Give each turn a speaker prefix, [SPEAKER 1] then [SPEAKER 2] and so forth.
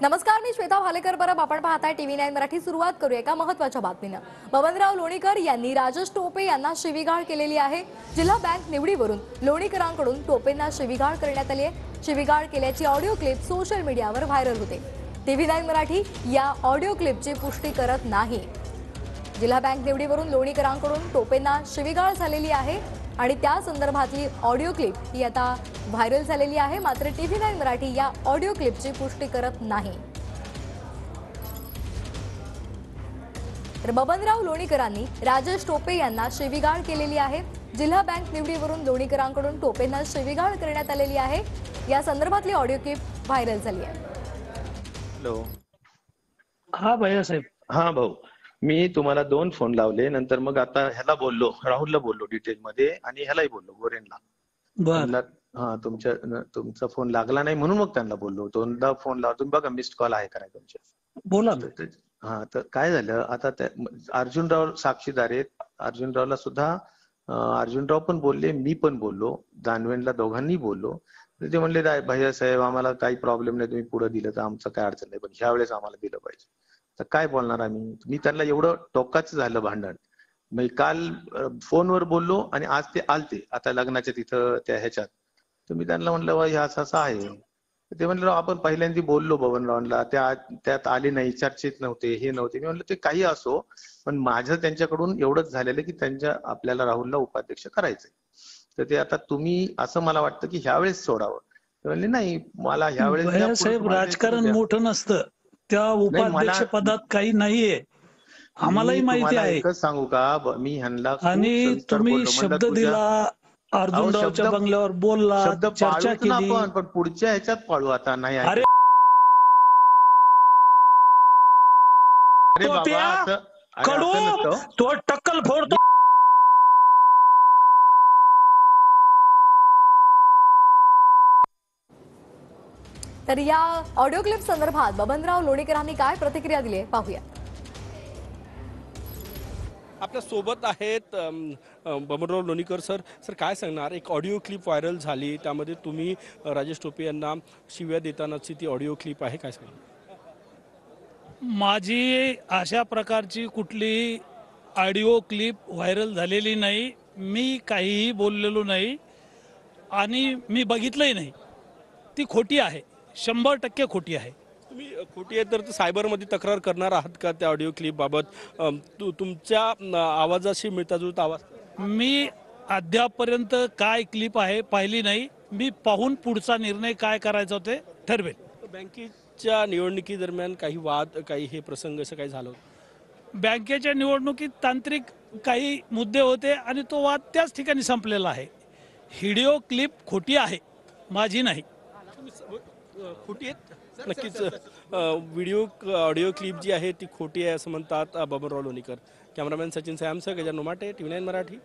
[SPEAKER 1] नमस्कार, मी श्वेता भालेकर. परब आपण पाहताय TV9 मराठी. सुरुवात करूया एका महत्त्वाच्या बातमीनं. बबनराव लोणीकर यांनी राजेश टोपे यांना शिवीगाळ केलेली आहे. जिल्हा बँक निवडीवरून लोणीकरांकडून टोपेंना शिवीगाळ करण्यात आली आहे. शिवीगाळ केल्याची ऑडिओ क्लिप सोशल मीडियावर व्हायरल होते. TV9 मराठी या ऑडिओ क्लिपची पुष्टी करत नाही. जिल्हा बँक निवडीवरून लोणीकरांकडून टोपेंना शिवीगाळ झालेली आहे आणि त्या संदर्भातली ऑडिओ क्लिप ही आता व्हायरल झालेली आहे. मात्र TV9 मराठी या ऑडिओ क्लिपची पुष्टी करत नाही. तर बबनराव लोणीकरांनी राजेश टोपे यांना शिवीगाळ केलेली आहे. जिल्हा बँक निवडीवरून लोणीकरांकडून टोपेंना शिवीगाळ करण्यात आलेली आहे. या संदर्भातली ऑडिओ क्लिप व्हायरल झाली आहे.
[SPEAKER 2] हॅलो.
[SPEAKER 3] हा भैया साहेब.
[SPEAKER 2] हा भाऊ, मी तुम्हाला 2 फोन लावले. नंतर मग आता ह्याला बोललो, राहुलला बोललो डिटेल मध्ये आणि ह्यालाही बोललो, गोरेनला.
[SPEAKER 3] बर.
[SPEAKER 2] हा, तुमचा फोन लागला नाही म्हणून मग त्यांना बोललो. 2दा फोन लावला. तुम्ही बघा मिस्ड कॉल आहे का नाही तुमचे.
[SPEAKER 3] बोला.
[SPEAKER 2] हा, तर काय झालं आता, अर्जुनराव साक्षीदार आहेत. अर्जुनरावला सुद्धा अर्जुनराव पण बोलले, मी पण बोललो, दानवेंना दोघांनी बोललो. ते म्हणले भैया साहेब आम्हाला काही प्रॉब्लेम नाही, तुम्ही पुढे दिलं तर आमचं काय अडचण नाही, पण ह्या वेळेस आम्हाला दिलं पाहिजे. तर काय बोलणार आम्ही. मी त्यांना एवढं टोकाचं झालं भांडण. मी काल फोनवर बोललो आणि आज ते आलते आता लग्नाच्या तिथं त्या ह्याच्यात. तर मी त्यांना म्हणलं हे असं असं आहे. ते म्हणलं आपण पहिल्यांदा बोललो बबनरावांना, त्यात आले नाही, चर्चेत नव्हते, हे नव्हते. मी म्हणलं ते काही असो, पण माझं त्यांच्याकडून एवढंच झालेलं की आपल्याला राहुलला उपाध्यक्ष करायचंय. तर ते आता तुम्ही असं मला वाटतं की ह्यावेळेस सोडावं. ते म्हणले नाही मला ह्यावेळेस.
[SPEAKER 3] साहेब राजकारण मोठं नसतं, त्या उपाध्यक्ष पदात काही नाहीये, आम्हालाही माहिती आहे.
[SPEAKER 2] एकच सांगू का, मी ह्यांना
[SPEAKER 3] आणि तुम्ही शब्द दिला, अर्जुनरावच्या बंगल्यावर बोलला, चर्चा केली,
[SPEAKER 2] पण पुढच्या ह्याच्यात पाळू आता नाही.
[SPEAKER 3] अरे कडू तो टक्कल फोडतो.
[SPEAKER 1] तर या ऑडिओ क्लिप संदर्भात बबनराव लोणीकरांनी काय प्रतिक्रिया दिली पाहूया.
[SPEAKER 4] आपल्या सोबत आहेत बबनराव लोणीकर सर. काय सांगणार. एक ऑडिओ क्लिप व्हायरल झाली, त्यामध्ये तुम्ही राजेश टोपे यांना शिव्या देतानाची ती ऑडिओ क्लिप आहे, काय सांगणार.
[SPEAKER 3] माझी अशा प्रकारची कुठली ऑडिओ क्लिप व्हायरल झालेली नाही. मी काहीही बोललेलो नाही आणि मी बघितलंही नाही. ती खोटी आहे, 100% खोटी आहे.
[SPEAKER 4] तुम्ही खोटी आहे तर सायबरमध्ये तक्रार करणार आहात का त्या ऑडिओ क्लिप बाबत. तुमच्या आवाजाशी मिळता जुळता आवाज.
[SPEAKER 3] मी अद्यापपर्यंत काय क्लिप आहे पाहिली नाही. मी पाहून पुढचा निर्णय काय करायचा ते ठरवेल.
[SPEAKER 4] बँकेच्या निवडणुकी दरम्यान काही वाद, काही हे प्रसंग असं काही झालं.
[SPEAKER 3] बँकेच्या निवडणुकीत तांत्रिक काही मुद्दे होते आणि तो वाद त्याच ठिकाणी संपलेला आहे. व्हिडिओ क्लिप खोटी आहे, माझी नाही.
[SPEAKER 4] खोटी आहेत नक्कीच. व्हिडिओ ऑडिओ क्लिप जी आहे ती खोटी आहे असं म्हणतात बबनराव लोणीकर. कॅमेरामॅन सचिन सॅमसह गजानन उमाटे, TV9 मराठी.